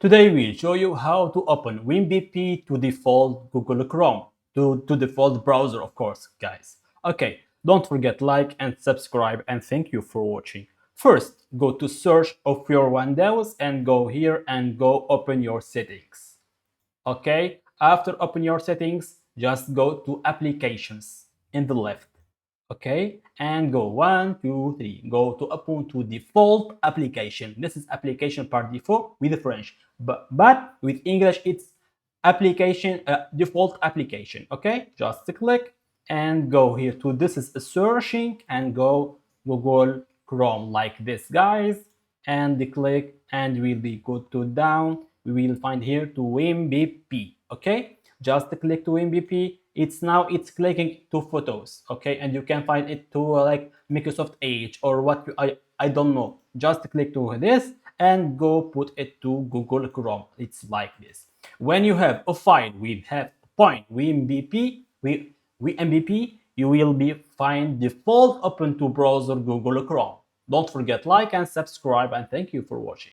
Today we'll show you how to open WebP to default Google Chrome, to default browser, of course, guys. Okay, don't forget like and subscribe, and thank you for watching. First, go to search of your Windows and go here and go open your settings. Okay, after open your settings, just go to applications in the left. Okay, and go 1 2 3, go to Ubuntu default application. This is application par default with the French, but with English it's application default application. Okay, just click and go here to this is searching and go Google Chrome like this, guys, and click and we'll be good to down. We will find here to WebP. Okay, just click to WebP. It's clicking to photos. Okay, and you can find it to like Microsoft Edge or what I don't know. Just click to this and go put it to Google Chrome. It's like this. When you have a file with have point WebP, WebP, you will be find default open to browser Google Chrome. Don't forget like and subscribe, and thank you for watching.